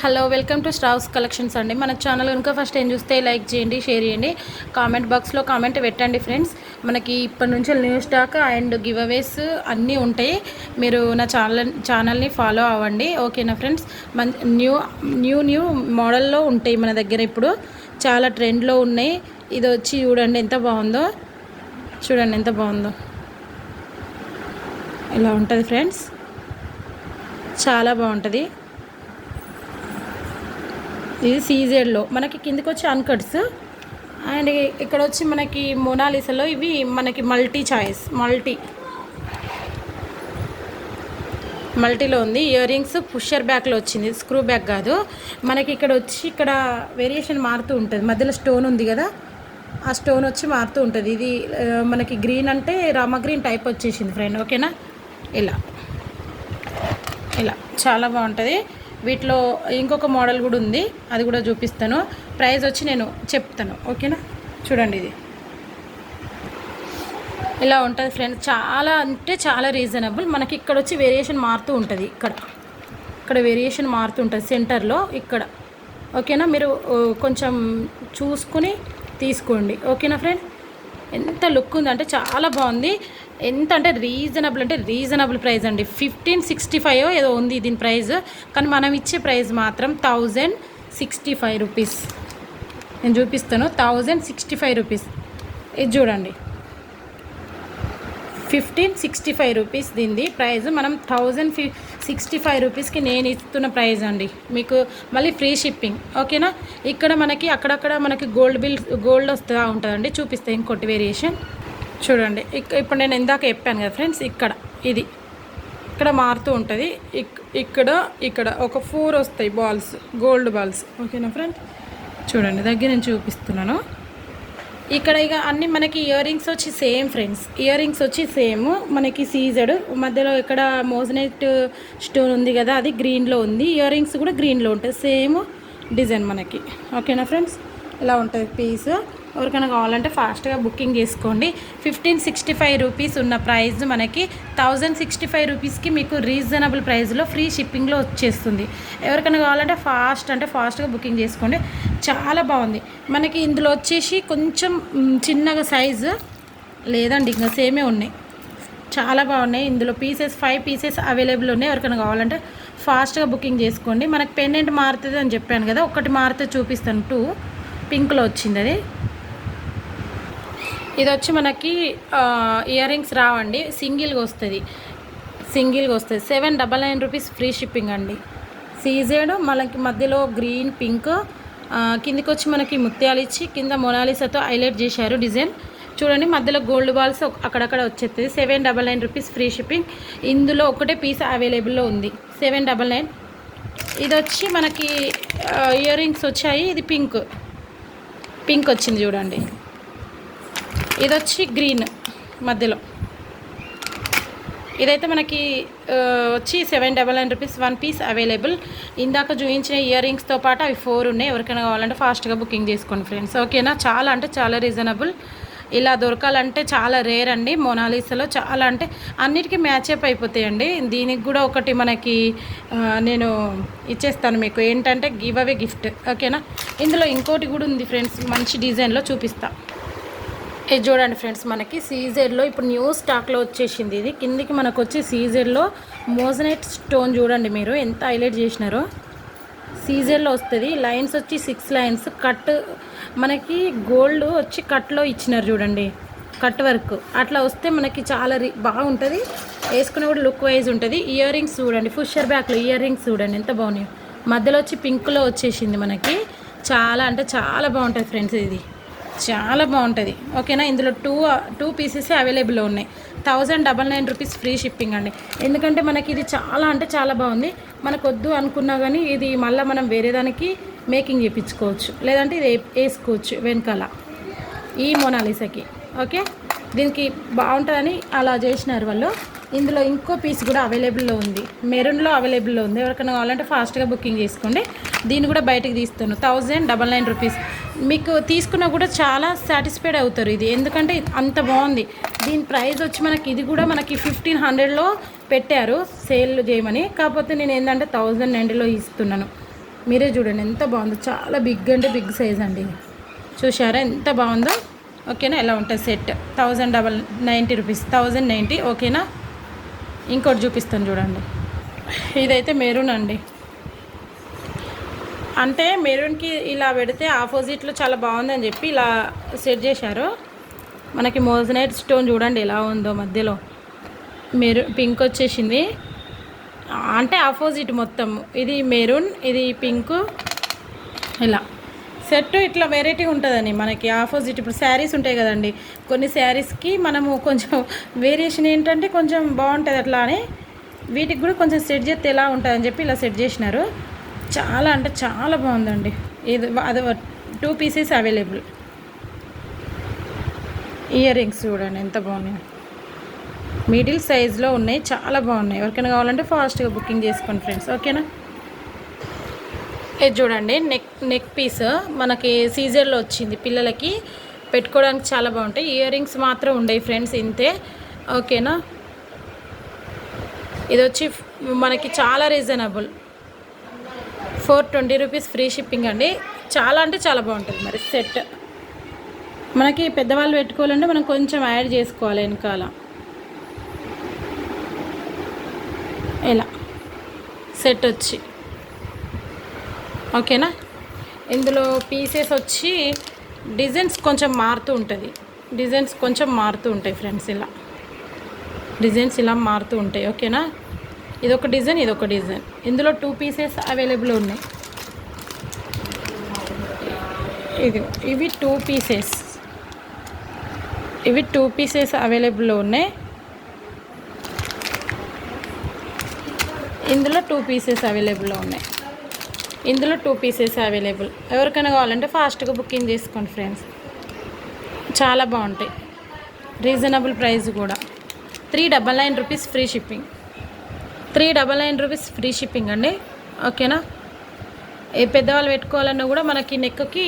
Hello welcome to stars collections అండి. మన channel కనుక ఫస్ట్ ఏం చూస్తే లైక్ చేయండి, షేర్ చేయండి, కామెంట్ బాక్స్లో కామెంట్ పెట్టండి ఫ్రెండ్స్. మనకి ఇప్పటి నుంచి న్యూ స్టాక్ అండ్ గివ్ అవేస్ అన్నీ ఉంటాయి. మీరు నా ఛానల్ని ఫాలో అవ్వండి, ఓకేనా ఫ్రెండ్స్. న్యూ మోడల్లో ఉంటాయి మన దగ్గర. ఇప్పుడు చాలా ట్రెండ్లో ఉన్నాయి. ఇది వచ్చి చూడండి ఎంత బాగుందో, చూడండి ఎంత బాగుందో. ఇలా ఉంటుంది ఫ్రెండ్స్, చాలా బాగుంటుంది. ఇది సీజెడ్లో మనకి కిందకి వచ్చి అన్కట్స్, అండ్ ఇక్కడ వచ్చి మనకి మొనాలిసాలో ఇవి మనకి మల్టీలో ఉంది. ఇయర్ రింగ్స్ పుషర్ బ్యాక్లో వచ్చింది, స్క్రూ బ్యాక్ కాదు. మనకి ఇక్కడ వచ్చి ఇక్కడ వేరియేషన్ మారుతూ ఉంటుంది. మధ్యలో స్టోన్ ఉంది కదా, ఆ స్టోన్ వచ్చి మారుతూ ఉంటుంది. ఇది మనకి గ్రీన్ అంటే రామ గ్రీన్ టైప్ వచ్చేసింది ఫ్రెండ్, ఓకేనా. ఇలా చాలా బాగుంటుంది. వీటిలో ఇంకొక మోడల్ కూడా ఉంది, అది కూడా చూపిస్తాను. ప్రైస్ వచ్చి నేను చెప్తాను, ఓకేనా. చూడండి ఇది ఇలా ఉంటుంది ఫ్రెండ్స్, చాలా అంటే చాలా రీజనబుల్. మనకి ఇక్కడ వచ్చి వేరియేషన్ మారుతూ ఉంటుంది. ఇక్కడ వేరియేషన్ మారుతూ ఉంటుంది సెంటర్లో ఇక్కడ, ఓకేనా. మీరు కొంచెం చూసుకుని తీసుకోండి, ఓకేనా ఫ్రెండ్. ఎంత లుక్ ఉందంటే చాలా బాగుంది. ఎంత అంటే రీజనబుల్ ప్రైస్ అండి. 1565 ఏదో ఉంది దీని ప్రైస్, కానీ మనం ఇచ్చే ప్రైస్ మాత్రం 1065 రూపీస్. నేను చూపిస్తాను, 1065 రూపీస్. ఇది చూడండి, 1565 రూపీస్ దీనిది ప్రైస్. మనం 1065 రూపీస్కి నేను ఇస్తున్న ప్రైస్ అండి మీకు. మళ్ళీ ఫ్రీ షిప్పింగ్, ఓకేనా. ఇక్కడ మనకి అక్కడక్కడ మనకి గోల్డ్ వస్తూ ఉంటుందండి. చూపిస్తాను ఇంకోటి వేరియేషన్. చూడండి ఇప్పుడు నేను ఇందాక చెప్పాను కదా ఫ్రెండ్స్, ఇక్కడ మారుతూ ఉంటుంది. ఇక్కడ ఒక 4 వస్తాయి బాల్స్, గోల్డ్ బాల్స్, ఓకేనా ఫ్రెండ్. చూడండి దగ్గర నేను చూపిస్తున్నాను. ఇక్కడ ఇక అన్నీ మనకి ఇయర్ రింగ్స్ వచ్చి సేమ్ ఫ్రెండ్స్. ఇయర్ రింగ్స్ వచ్చి సేమ్ మనకి సీజెడ్, మధ్యలో ఇక్కడ మోజనైట్ స్టోన్ ఉంది కదా, అది గ్రీన్లో ఉంది. ఇయర్ రింగ్స్ కూడా గ్రీన్లో ఉంటుంది, సేమ్ డిజైన్ మనకి, ఓకేనా ఫ్రెండ్స్. ఇలా ఉంటుంది పీస్. ఎవరికైనా కావాలంటే ఫాస్ట్గా బుకింగ్ చేసుకోండి. 1565 రూపీస్ ఉన్న ప్రైస్ మనకి 1065 రూపీస్కి మీకు రీజనబుల్ ప్రైస్లో ఫ్రీ షిప్పింగ్లో వచ్చేస్తుంది. ఎవరికైనా కావాలంటే ఫాస్ట్గా బుకింగ్ చేసుకోండి. చాలా బాగుంది. మనకి ఇందులో వచ్చేసి కొంచెం చిన్నగా సైజు లేదండి, ఇంకా సేమే ఉన్నాయి. చాలా బాగున్నాయి. ఇందులో 5 పీసెస్ అవైలబుల్ ఉన్నాయి. ఎవరికైనా కావాలంటే ఫాస్ట్గా బుకింగ్ చేసుకోండి. మనకి పెండెంట్ మారుతుంది అని చెప్పాను కదా, ఒకటి మారితే చూపిస్తాను. 2 పింక్లో వచ్చింది అది. ఇది వచ్చి మనకి ఇయర్ రింగ్స్ రావండి, సింగిల్గా వస్తుంది. 799 రూపీస్ ఫ్రీ షిప్పింగ్ అండి. సీజెడ్ మనకి మధ్యలో గ్రీన్ పింక్, కిందికి వచ్చి మనకి ముత్యాలు ఇచ్చి కింద మొనాలిసాతో హైలైట్ చేశారు డిజైన్. చూడండి మధ్యలో గోల్డ్ బాల్స్ అక్కడక్కడ వచ్చేస్తుంది. 799 రూపీస్ ఫ్రీ షిప్పింగ్. ఇందులో ఒకటే పీస్ అవైలబుల్లో ఉంది, 799. ఇది వచ్చి మనకి ఇయర్ రింగ్స్ వచ్చాయి. ఇది పింక్ వచ్చింది చూడండి. ఇది వచ్చి గ్రీన్ మధ్యలో. ఇదైతే మనకి వచ్చి 799 రూపీస్ 1 పీస్ అవైలబుల్. ఇందాక చూపించిన ఇయర్ రింగ్స్తో పాటు అవి 4 ఉన్నాయి. ఎవరికైనా కావాలంటే ఫాస్ట్గా బుకింగ్ చేసుకోండి ఫ్రెండ్స్, ఓకేనా. చాలా అంటే చాలా రీజనబుల్. ఇలా దొరకాలంటే చాలా రేర్ అండి. మొనాలిసాలో చాలా అంటే అన్నిటికీ మ్యాచప్ అయిపోతాయండి. దీనికి కూడా ఒకటి మనకి నేను ఇచ్చేస్తాను మీకు, ఏంటంటే గివ్ అవే గిఫ్ట్, ఓకేనా. ఇందులో ఇంకోటి కూడా ఉంది ఫ్రెండ్స్, మంచి డిజైన్లో చూపిస్తా. ఇది చూడండి ఫ్రెండ్స్, మనకి సీజెడ్లో ఇప్పుడు న్యూ స్టాక్లో వచ్చేసింది. ఇది కిందికి మనకు వచ్చి సీజెడ్లో మోజనైట్ స్టోన్ చూడండి మీరు ఎంత హైలైట్ చేసినారో. సీజెడ్లో వస్తుంది. లైన్స్ వచ్చి 6 లైన్స్ కట్, మనకి గోల్డ్ వచ్చి కట్లో ఇచ్చినారు చూడండి, కట్ వర్క్ అట్లా వస్తే మనకి చాలా బాగుంటుంది. వేసుకునే కూడా లుక్ వైజ్ ఉంటుంది. ఇయర్ రింగ్స్ చూడండి, పుషర్ బ్యాక్లో ఇయర్ రింగ్స్ చూడండి ఎంత బాగున్నాయి. మధ్యలో వచ్చి పింక్లో వచ్చేసింది మనకి. చాలా అంటే చాలా బాగుంటుంది ఫ్రెండ్స్, ఇది చాలా బాగుంటుంది, ఓకేనా. ఇందులో 2 పీసెస్ అవైలబుల్ ఉన్నాయి. 1099 రూపీస్ ఫ్రీ షిప్పింగ్ అండి. ఎందుకంటే మనకి ఇది చాలా అంటే చాలా బాగుంది. మనకు వద్దు అనుకున్నా కానీ ఇది మళ్ళీ మనం వేరే దానికి మేకింగ్ చేయించుకోవచ్చు, లేదంటే ఇది వేసుకోవచ్చు వెనకాల ఈ మొనాలిసాకి, ఓకే. దీనికి బాగుంటుందని అలా చేసినారు వాళ్ళు. ఇందులో ఇంకో పీస్ కూడా అవైలబుల్లో ఉంది, మెరూన్లో అవైలబుల్లో ఉంది. ఎవరికైనా కావాలంటే ఫాస్ట్గా బుకింగ్ చేసుకోండి. దీన్ని కూడా బయటకు తీస్తాను, 1099 రూపీస్. మీకు తీసుకున్నా కూడా చాలా సాటిస్ఫైడ్ అవుతారు ఇది, ఎందుకంటే అంత బాగుంది. దీని ప్రైస్ వచ్చి మనకి ఇది కూడా మనకి 1500లో పెట్టారు సేల్ చేయమని, కాకపోతే నేను ఏంటంటే 1090లో ఇస్తున్నాను. మీరే చూడండి ఎంత బాగుందో, చాలా బిగ్ అంటే బిగ్ సైజ్ అండి. చూసారా ఎంత బాగుందో. ఓకేనా, ఎలా ఉంటుంది సెట్ 1090 రూపీస్, 1090. ఓకేనా, ఇంకోటి చూపిస్తాను చూడండి. ఇదైతే మెరూన్ అండి. అంటే మెరూన్కి ఇలా పెడితే ఆపోజిట్లో చాలా బాగుందని చెప్పి ఇలా సెట్ చేశారు. మనకి మోజనైట్ స్టోన్ చూడండి ఎలా ఉందో, మధ్యలో పింక్ వచ్చేసింది. అంటే ఆపోజిట్ మొత్తం, ఇది మెరూన్, ఇది పింక్. ఇలా సెట్ ఇట్లా వెరైటీ ఉంటుందని మనకి ఆపోజిట్. ఇప్పుడు శారీస్ ఉంటాయి కదండి, కొన్ని శారీస్కి మనము కొంచెం వేరియేషన్ ఏంటంటే కొంచెం బాగుంటుంది అట్లా అని, వీటికి కూడా కొంచెం సెట్ చేస్తే ఎలా ఉంటుందని చెప్పి ఇలా సెట్ చేసినారు. చాలా అంటే చాలా బాగుందండి. ఇది అది 2 పీసెస్ అవైలబుల్. ఇయర్ రింగ్స్ చూడండి ఎంత బాగున్నాయి, మిడిల్ సైజ్లో ఉన్నాయి, చాలా బాగున్నాయి. ఎవరికైనా కావాలంటే ఫాస్ట్గా బుకింగ్ చేసుకోండి ఫ్రెండ్స్. ఓకేనా, ఇది చూడండి నెక్ పీస్ మనకి సీజర్లో వచ్చింది, పిల్లలకి పెట్టుకోవడానికి చాలా బాగుంటాయి. ఇయర్ రింగ్స్ మాత్రం ఉండవు ఫ్రెండ్స్, ఇంతే. ఓకేనా, ఇది వచ్చి మనకి చాలా రీజనబుల్, 420 రూపీస్ ఫ్రీ షిప్పింగ్ అండి. చాలా అంటే చాలా బాగుంటుంది. మరి సెట్ మనకి పెద్దవాళ్ళు పెట్టుకోవాలంటే మనం కొంచెం యాడ్ చేసుకోవాలి వెనకాల. ఇలా సెట్ వచ్చి ఓకేనా. ఇందులో పీసెస్ వచ్చి డిజైన్స్ కొంచెం మారుతూ ఉంటుంది, డిజైన్స్ కొంచెం మారుతూ ఉంటాయి ఫ్రెండ్స్. ఇలా డిజైన్స్ ఇలా మారుతూ ఉంటాయి. ఓకేనా, ఇదొక డిజైన్, ఇదొక డిజైన్. ఇందులో 2 పీసెస్ అవైలబుల్ ఉన్నాయి. ఇవి 2 పీసెస్, ఇవి 2 పీసెస్ అవైలబుల్లో ఉన్నాయి. ఇందులో 2 పీసెస్ అవైలబుల్లో ఉన్నాయి. ఇందులో 2 పీసెస్ అవైలబుల్. ఎవరికైనా కావాలంటే ఫాస్ట్గా బుకింగ్ చేసుకోండి ఫ్రెండ్స్. చాలా బాగుంటాయి, రీజనబుల్ ప్రైస్ కూడా. 399 rupees free shipping, 399 rupees free shipping అండి. ఓకేనా, ఏ పెద్దవాళ్ళు పెట్టుకోవాలన్నా కూడా మనకి నెక్కి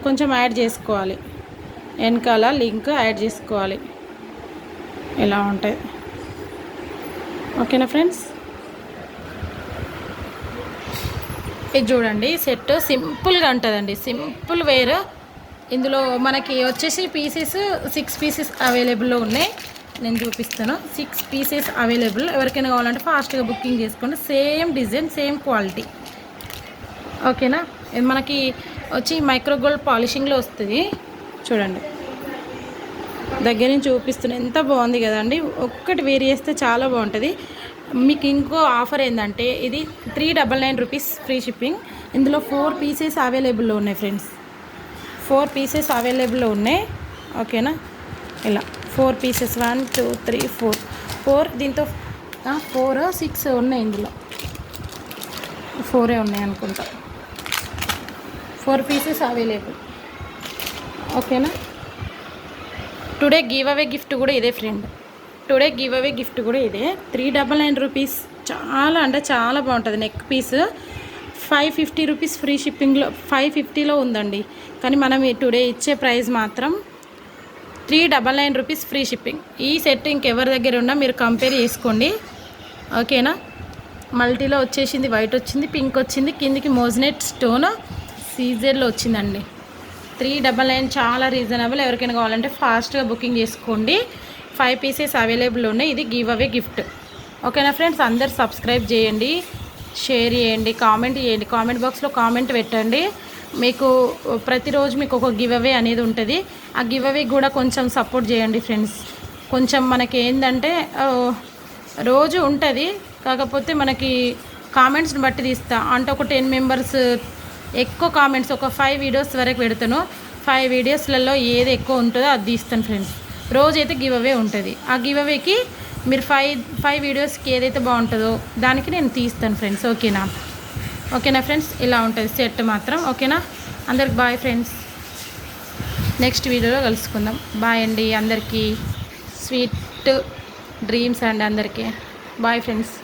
కొంచెం యాడ్ చేసుకోవాలి, వెనకాల లింక్ యాడ్ చేసుకోవాలి. ఇలా ఉంటాయి. ఓకేనా ఫ్రెండ్స్, ఇది చూడండి సెట్ సింపుల్గా ఉంటుందండి, సింపుల్ వేర్. ఇందులో మనకి వచ్చేసి పీసెస్ 6 పీసెస్ అవైలబుల్లో ఉన్నాయి. నేను చూపిస్తాను, 6 పీసెస్ అవైలబుల్. ఎవరికైనా కావాలంటే ఫాస్ట్గా బుకింగ్ చేసుకోండి. Same design, same quality. ఓకేనా, ఇది మనకి వచ్చి మైక్రోగోల్డ్ పాలిషింగ్లో వస్తుంది. చూడండి దగ్గర నుంచి చూపిస్తున్నాను, ఎంత బాగుంది కదండి. ఒక్కటి వేర్ చేస్తే చాలా బాగుంటుంది. మీకు ఇంకో ఆఫర్ ఏంటంటే ఇది 399 రూపీస్ ఫ్రీ షిప్పింగ్. ఇందులో 4 పీసెస్ అవైలబుల్లో ఉన్నాయి ఫ్రెండ్స్, 4 పీసెస్ అవైలబుల్లో ఉన్నాయి. ఓకేనా, ఇలా 4 పీసెస్ 1 2 3 4 దీంతో 4 6 ఉన్నాయి. ఇందులో 4 ఉన్నాయి అనుకుంటా. 4 పీసెస్ అవైలబుల్. ఓకేనా, టుడే గివ్ అవే గిఫ్ట్ కూడా ఇదే friend, today give away gift కూడా ఇదే. 399 రూపీస్. చాలా అంటే చాలా బాగుంటుంది. నెక్ పీస్ 550 రూపీస్ ఫ్రీ షిప్పింగ్లో, 550లో ఉందండి. కానీ మనం టుడే ఇచ్చే ప్రైస్ మాత్రం 399 రూపీస్ ఫ్రీ షిప్పింగ్. ఈ సెట్ ఇంకెవరి దగ్గర ఉన్నా మీరు కంపేర్ చేసుకోండి. ఓకేనా, మల్టీలో వచ్చేసింది, వైట్ వచ్చింది, పింక్ వచ్చింది, కిందికి మోజనెట్ స్టోన్ సీజర్లో వచ్చిందండి. 399 చాలా రీజనబుల్. ఎవరికైనా కావాలంటే ఫాస్ట్గా బుకింగ్ చేసుకోండి. 5 పీసెస్ అవైలబుల్ ఉన్నాయి. ఇది గివ్ అవే గిఫ్ట్. ఓకేనా ఫ్రెండ్స్, అందరు సబ్స్క్రైబ్ చేయండి, షేర్ చేయండి, కామెంట్ చేయండి. కామెంట్ బాక్స్లో కామెంట్ పెట్టండి. మీకు ప్రతిరోజు మీకు ఒక గివ్ అవే అనేది ఉంటుంది. ఆ గివ్ అవే కూడా కొంచెం సపోర్ట్ చేయండి ఫ్రెండ్స్. కొంచెం మనకి ఏంటంటే రోజు ఉంటుంది, కాకపోతే మనకి కామెంట్స్ని బట్టి తీస్తా. అంటే ఒక 10 మెంబర్స్ ఎక్కువ కామెంట్స్, ఒక 5 వీడియోస్ వరకు పెడతాను. 5 వీడియోస్లలో ఏది ఎక్కువ ఉంటుందో అది తీస్తాను ఫ్రెండ్స్. రోజైతే గివ్ అవే ఉంటుంది. ఆ గివ్ అవేకి మీరు 5 వీడియోస్కి ఏదైతే బాగుంటుందో దానికి నేను తీస్తాను ఫ్రెండ్స్. ఓకేనా, ఓకేనా ఫ్రెండ్స్, ఇలా ఉంటుంది సెట్ మాత్రం. ఓకేనా, అందరికి బాయ్ ఫ్రెండ్స్. నెక్స్ట్ వీడియోలో కలుసుకుందాం. బాయ్ అండి అందరికీ. స్వీట్ డ్రీమ్స్ అండి అందరికీ. Bye friends.